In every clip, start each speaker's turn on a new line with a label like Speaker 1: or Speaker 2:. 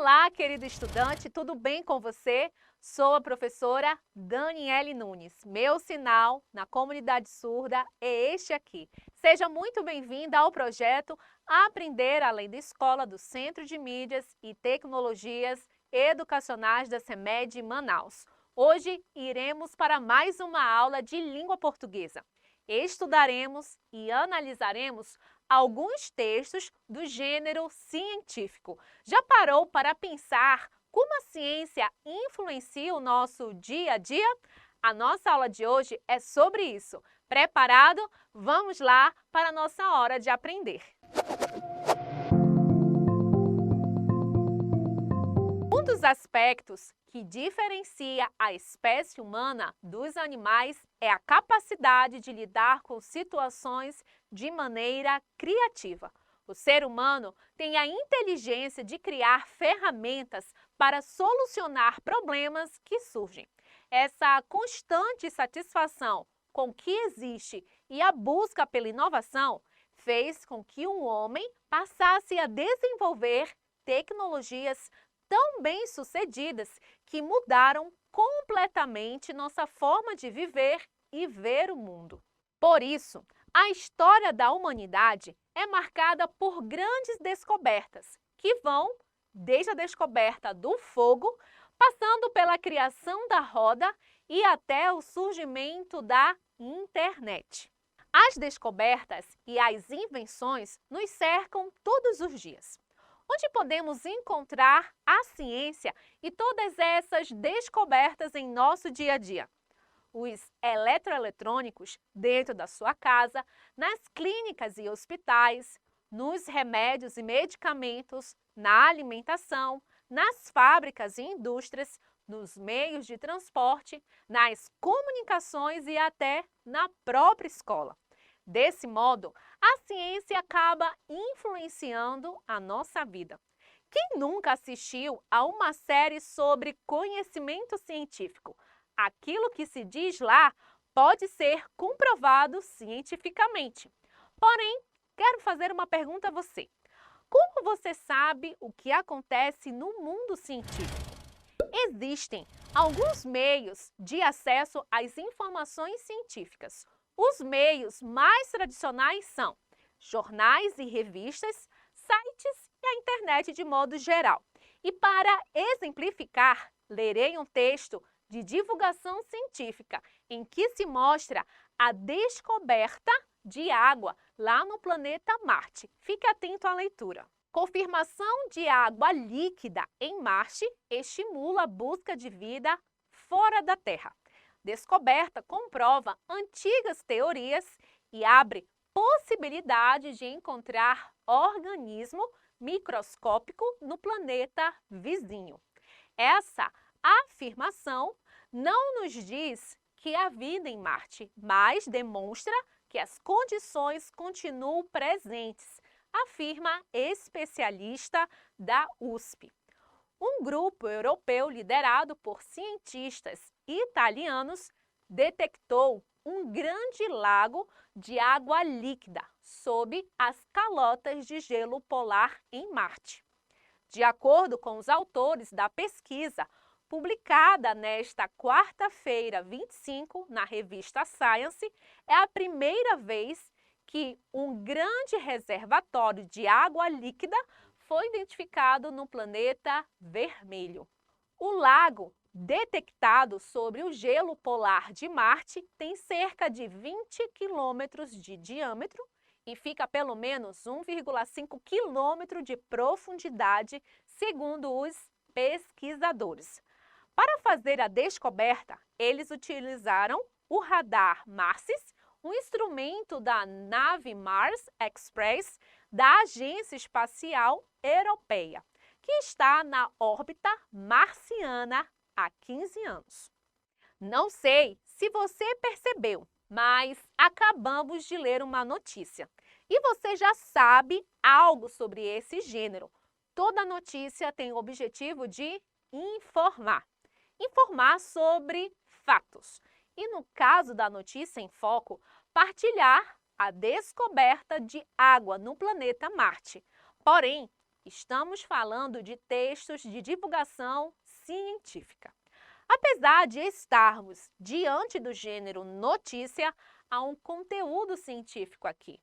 Speaker 1: Olá, querido estudante, tudo bem com você? Sou a professora Daniele Nunes. Meu sinal na comunidade surda é este aqui. Seja muito bem-vinda ao projeto Aprender Além da Escola do Centro de Mídias e Tecnologias Educacionais da CEMED Manaus. Hoje iremos para mais uma aula de língua portuguesa. Estudaremos e analisaremos alguns textos do gênero científico. Já parou para pensar como a ciência influencia o nosso dia a dia? A nossa aula de hoje é sobre isso. Preparado? Vamos lá para a nossa hora de aprender. Um dos aspectos que diferencia a espécie humana dos animais é a capacidade de lidar com situações de maneira criativa. O ser humano tem a inteligência de criar ferramentas para solucionar problemas que surgem. Essa constante satisfação com o que existe e a busca pela inovação fez com que um homem passasse a desenvolver tecnologias tão bem-sucedidas que mudaram completamente nossa forma de viver e ver o mundo. Por isso, a história da humanidade é marcada por grandes descobertas, que vão desde a descoberta do fogo, passando pela criação da roda e até o surgimento da internet. As descobertas e as invenções nos cercam todos os dias. Onde podemos encontrar a ciência e todas essas descobertas em nosso dia a dia? Os eletroeletrônicos dentro da sua casa, nas clínicas e hospitais, nos remédios e medicamentos, na alimentação, nas fábricas e indústrias, nos meios de transporte, nas comunicações e até na própria escola. Desse modo, a ciência acaba influenciando a nossa vida. Quem nunca assistiu a uma série sobre conhecimento científico? Aquilo que se diz lá pode ser comprovado cientificamente. Porém, quero fazer uma pergunta a você. Como você sabe o que acontece no mundo científico? Existem alguns meios de acesso às informações científicas. Os meios mais tradicionais são jornais e revistas, sites e a internet de modo geral. E para exemplificar, lerei um texto de divulgação científica em que se mostra a descoberta de água lá no planeta Marte. Fique atento à leitura. Confirmação de água líquida em Marte estimula a busca de vida fora da Terra. Descoberta comprova antigas teorias e abre possibilidade de encontrar organismo microscópico no planeta vizinho. Essa afirmação não nos diz que há vida em Marte, mas demonstra que as condições continuam presentes, afirma especialista da USP. Um grupo europeu liderado por cientistas italianos detectou um grande lago de água líquida sob as calotas de gelo polar em Marte. De acordo com os autores da pesquisa, publicada nesta quarta-feira, 25, na revista Science, é a primeira vez que um grande reservatório de água líquida foi identificado no planeta vermelho. O lago, detectado sobre o gelo polar de Marte, tem cerca de 20 quilômetros de diâmetro e fica a pelo menos 1,5 quilômetro de profundidade, segundo os pesquisadores. Para fazer a descoberta, eles utilizaram o radar MARSIS, um instrumento da nave Mars Express da Agência Espacial Europeia, que está na órbita marciana há 15 anos. Não sei se você percebeu, mas acabamos de ler uma notícia. E você já sabe algo sobre esse gênero. Toda notícia tem o objetivo de informar. Informar sobre fatos. E no caso da notícia em foco, partilhar a descoberta de água no planeta Marte. Porém, Estamos falando de textos de divulgação científica. Apesar de estarmos diante do gênero notícia, há um conteúdo científico aqui.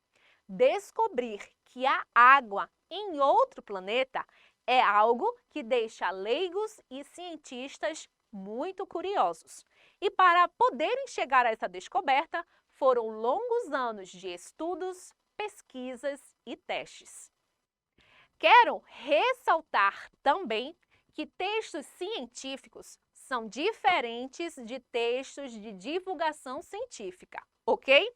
Speaker 1: Descobrir que há água em outro planeta é algo que deixa leigos e cientistas muito curiosos. E para poderem chegar a essa descoberta, foram longos anos de estudos, pesquisas e testes. Quero ressaltar também que textos científicos são diferentes de textos de divulgação científica, ok?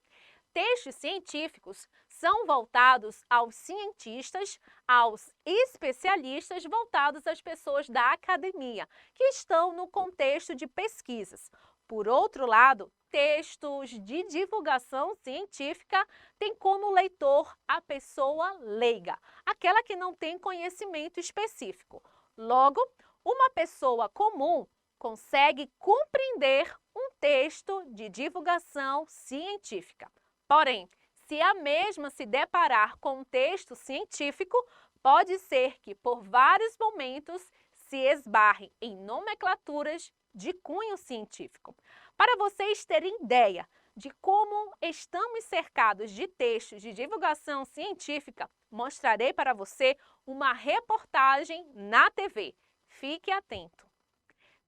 Speaker 1: Textos científicos são voltados aos cientistas, aos especialistas, voltados às pessoas da academia, que estão no contexto de pesquisas. Por outro lado, textos de divulgação científica têm como leitor a pessoa leiga, aquela que não tem conhecimento específico. Logo, uma pessoa comum consegue compreender um texto de divulgação científica. Porém, se a mesma se deparar com um texto científico, pode ser que por vários momentos se esbarre em nomenclaturas de cunho científico. Para vocês terem ideia de como estamos cercados de textos de divulgação científica, mostrarei para você uma reportagem na TV. Fique atento.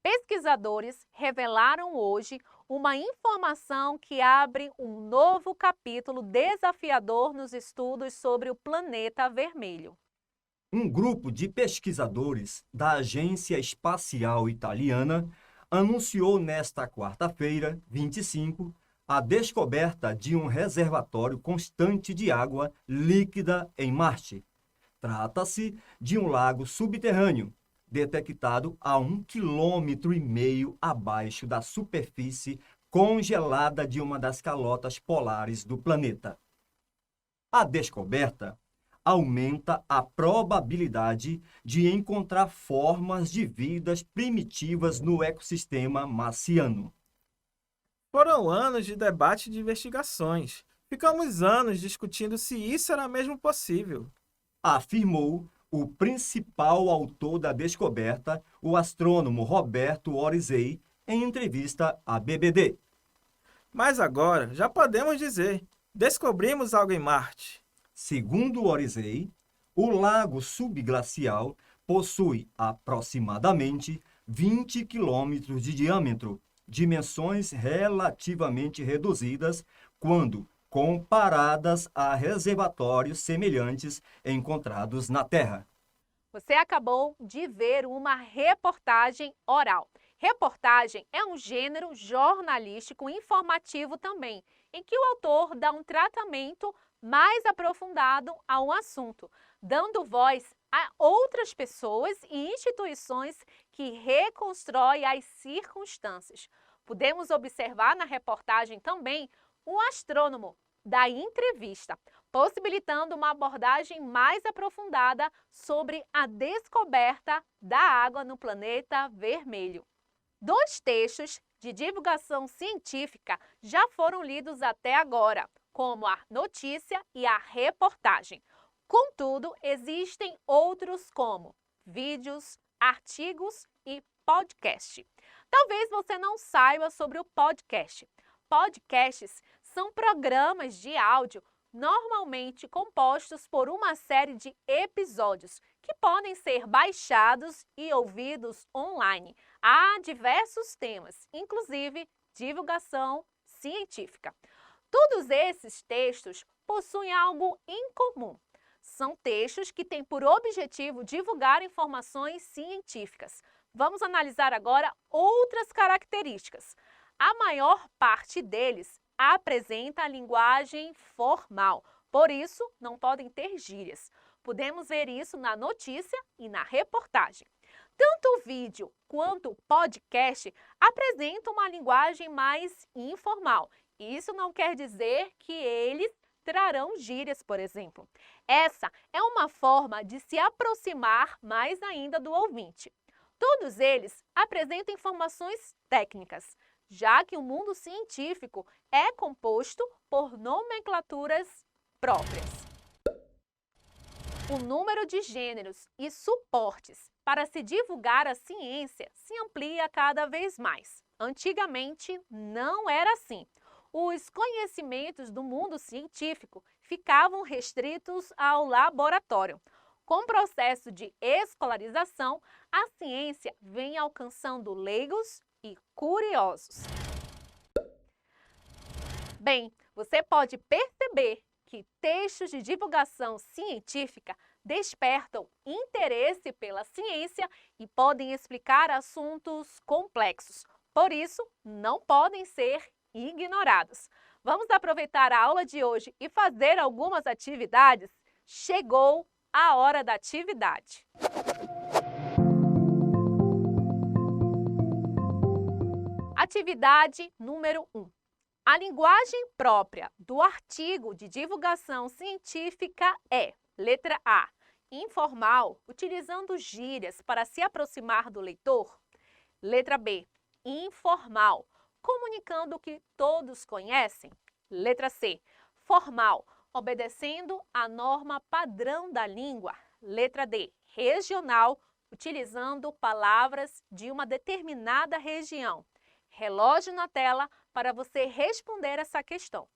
Speaker 1: Pesquisadores revelaram hoje uma informação que abre um novo capítulo desafiador nos estudos sobre o planeta vermelho.
Speaker 2: Um grupo de pesquisadores da Agência Espacial Italiana anunciou nesta quarta-feira, 25, a descoberta de um reservatório constante de água líquida em Marte. Trata-se de um lago subterrâneo, detectado a 1,5 km abaixo da superfície congelada de uma das calotas polares do planeta. A descoberta aumenta a probabilidade de encontrar formas de vidas primitivas no ecossistema marciano.
Speaker 3: Foram anos de debate e de investigações. Ficamos anos discutindo se isso era mesmo possível,
Speaker 2: Afirmou o principal autor da descoberta, o astrônomo Roberto Orizei, em entrevista à BBD.
Speaker 3: Mas agora já podemos dizer, descobrimos algo em Marte.
Speaker 2: Segundo Orizei, o lago subglacial possui aproximadamente 20 quilômetros de diâmetro, dimensões relativamente reduzidas quando comparadas a reservatórios semelhantes encontrados na Terra.
Speaker 1: Você acabou de ver uma reportagem oral. Reportagem é um gênero jornalístico informativo também, em que o autor dá um tratamento mais aprofundado a um assunto, dando voz a outras pessoas e instituições que reconstroem as circunstâncias. Podemos observar na reportagem também um astrônomo da entrevista, possibilitando uma abordagem mais aprofundada sobre a descoberta da água no planeta vermelho. 2 textos de divulgação científica já foram lidos até agora, como a notícia e a reportagem. Contudo, existem outros como vídeos, artigos e podcast. Talvez você não saiba sobre o podcast. Podcasts são programas de áudio normalmente compostos por uma série de episódios que podem ser baixados e ouvidos online. Há diversos temas, inclusive divulgação científica. Todos esses textos possuem algo em comum. São textos que têm por objetivo divulgar informações científicas. Vamos analisar agora outras características. A maior parte deles apresenta a linguagem formal, por isso não podem ter gírias. Podemos ver isso na notícia e na reportagem. Tanto o vídeo quanto o podcast apresentam uma linguagem mais informal. Isso não quer dizer que eles trarão gírias, por exemplo. Essa é uma forma de se aproximar mais ainda do ouvinte. Todos eles apresentam informações técnicas, já que o mundo científico é composto por nomenclaturas próprias. O número de gêneros e suportes para se divulgar a ciência se amplia cada vez mais. Antigamente, não era assim. Os conhecimentos do mundo científico ficavam restritos ao laboratório. Com o processo de escolarização, a ciência vem alcançando leigos e curiosos. Bem, você pode perceber que textos de divulgação científica despertam interesse pela ciência e podem explicar assuntos complexos. Por isso, não podem ser ignorados. Vamos aproveitar a aula de hoje e fazer algumas atividades? Chegou a hora da atividade! Atividade número 1. A linguagem própria do artigo de divulgação científica é: letra A, informal, utilizando gírias para se aproximar do leitor. Letra B, informal, comunicando o que todos conhecem. Letra C, formal, obedecendo a norma padrão da língua. Letra D, regional, utilizando palavras de uma determinada região. Relógio na tela para você responder essa questão.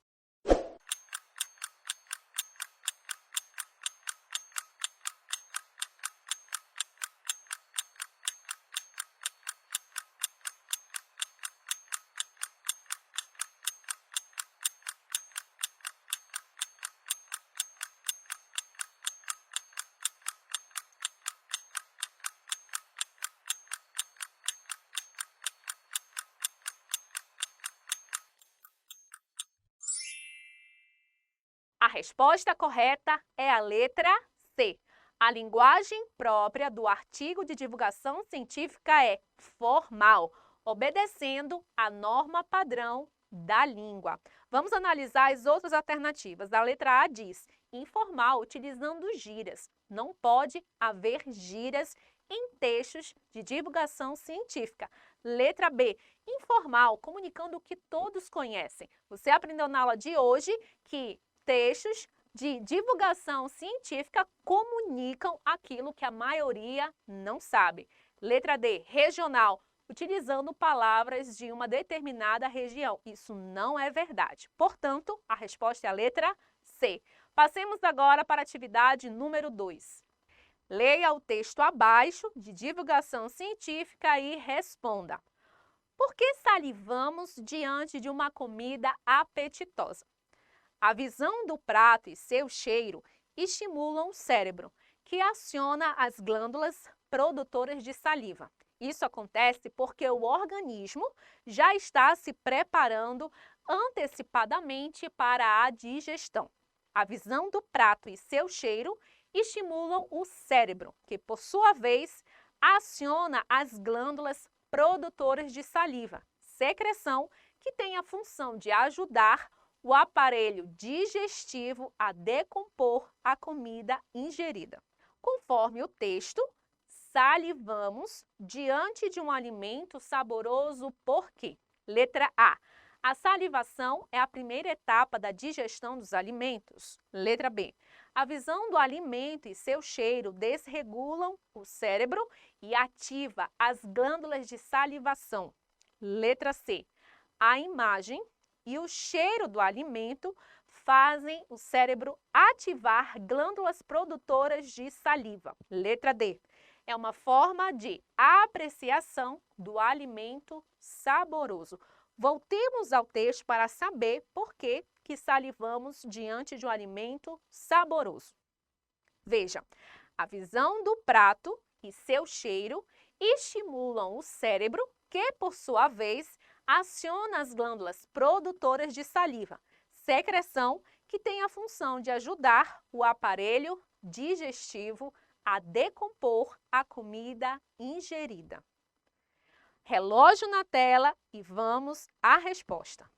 Speaker 1: A resposta correta é a letra C. A linguagem própria do artigo de divulgação científica é formal, obedecendo a norma padrão da língua. Vamos analisar as outras alternativas. A letra A diz informal, utilizando gírias. Não pode haver gírias em textos de divulgação científica. Letra B, informal, comunicando o que todos conhecem. Você aprendeu na aula de hoje que textos de divulgação científica comunicam aquilo que a maioria não sabe. Letra D, regional, utilizando palavras de uma determinada região. Isso não é verdade. Portanto, a resposta é a letra C. Passemos agora para a atividade número 2. Leia o texto abaixo de divulgação científica e responda: por que salivamos diante de uma comida apetitosa? A visão do prato e seu cheiro estimulam o cérebro, que aciona as glândulas produtoras de saliva. Isso acontece porque o organismo já está se preparando antecipadamente para a digestão. A visão do prato e seu cheiro estimulam o cérebro, que por sua vez aciona as glândulas produtoras de saliva, secreção que tem a função de ajudar o aparelho digestivo a decompor a comida ingerida. Conforme o texto, salivamos diante de um alimento saboroso por quê? Letra A. A salivação é a primeira etapa da digestão dos alimentos. Letra B. A visão do alimento e seu cheiro desregulam o cérebro e ativa as glândulas de salivação. Letra C. A imagem e o cheiro do alimento fazem o cérebro ativar glândulas produtoras de saliva. Letra D. É uma forma de apreciação do alimento saboroso. Voltemos ao texto para saber por que salivamos diante de um alimento saboroso. Veja, a visão do prato e seu cheiro estimulam o cérebro, que, por sua vez, aciona as glândulas produtoras de saliva, secreção que tem a função de ajudar o aparelho digestivo a decompor a comida ingerida. Relógio na tela e vamos à resposta.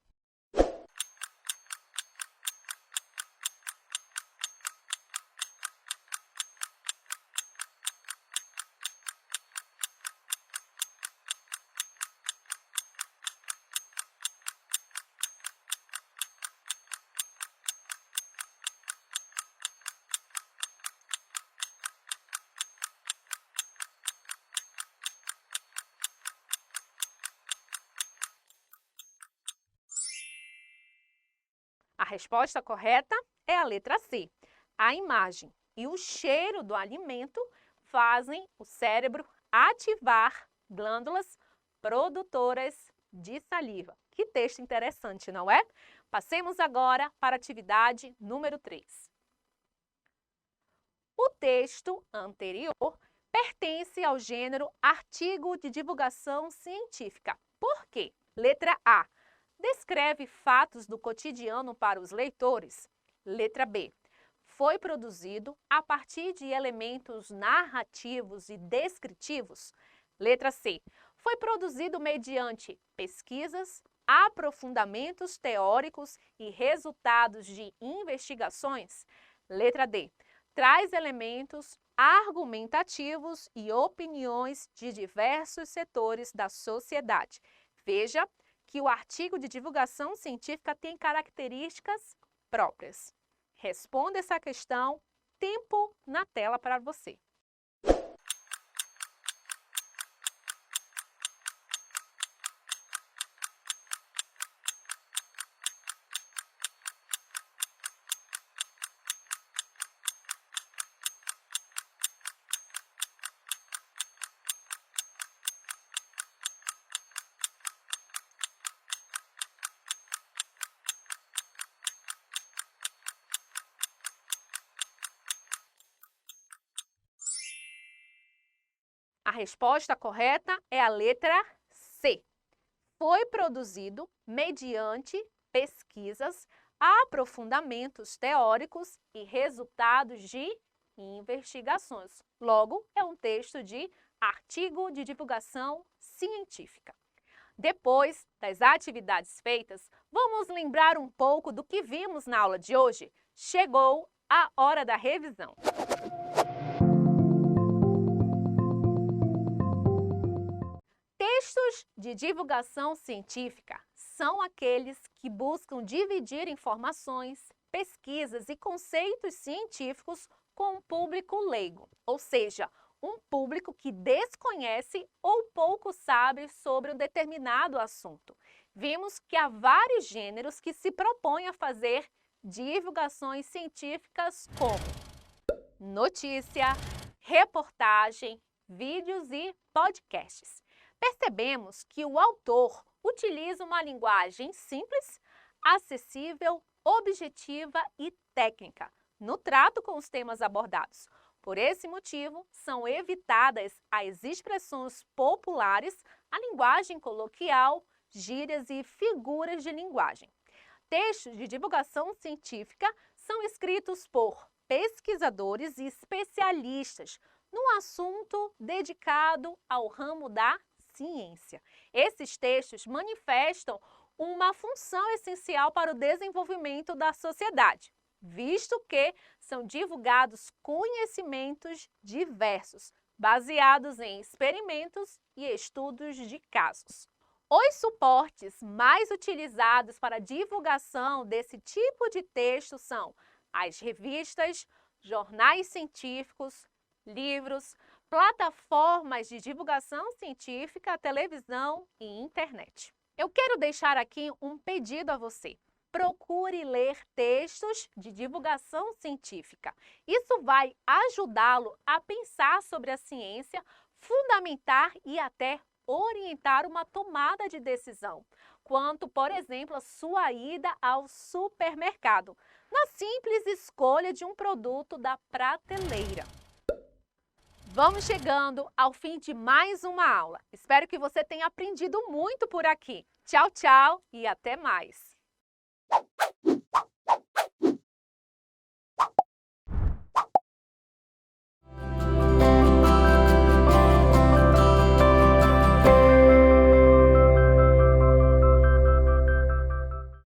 Speaker 1: A resposta correta é a letra C. A imagem e o cheiro do alimento fazem o cérebro ativar glândulas produtoras de saliva. Que texto interessante, não é? Passemos agora para a atividade número 3. O texto anterior pertence ao gênero artigo de divulgação científica. Por quê? Letra A. Descreve fatos do cotidiano para os leitores. Letra B. Foi produzido a partir de elementos narrativos e descritivos. Letra C. Foi produzido mediante pesquisas, aprofundamentos teóricos e resultados de investigações. Letra D. Traz elementos argumentativos e opiniões de diversos setores da sociedade. Veja que o artigo de divulgação científica tem características próprias. Responda essa questão, tempo na tela para você. A resposta correta é a letra C. Foi produzido mediante pesquisas, aprofundamentos teóricos e resultados de investigações. Logo, é um texto de artigo de divulgação científica. Depois das atividades feitas, vamos lembrar um pouco do que vimos na aula de hoje. Chegou a hora da revisão. Textos de divulgação científica são aqueles que buscam dividir informações, pesquisas e conceitos científicos com um público leigo, ou seja, um público que desconhece ou pouco sabe sobre um determinado assunto. Vimos que há vários gêneros que se propõem a fazer divulgações científicas como notícia, reportagem, vídeos e podcasts. Percebemos que o autor utiliza uma linguagem simples, acessível, objetiva e técnica no trato com os temas abordados. Por esse motivo, são evitadas as expressões populares, a linguagem coloquial, gírias e figuras de linguagem. Textos de divulgação científica são escritos por pesquisadores e especialistas num assunto dedicado ao ramo da ciência. Esses textos manifestam uma função essencial para o desenvolvimento da sociedade, visto que são divulgados conhecimentos diversos, baseados em experimentos e estudos de casos. Os suportes mais utilizados para a divulgação desse tipo de texto são as revistas, jornais científicos, livros, plataformas de divulgação científica, televisão e internet. Eu quero deixar aqui um pedido a você. Procure ler textos de divulgação científica. Isso vai ajudá-lo a pensar sobre a ciência, fundamentar e até orientar uma tomada de decisão, quanto, por exemplo, a sua ida ao supermercado, na simples escolha de um produto da prateleira. Vamos chegando ao fim de mais uma aula. Espero que você tenha aprendido muito por aqui. Tchau, tchau e até mais!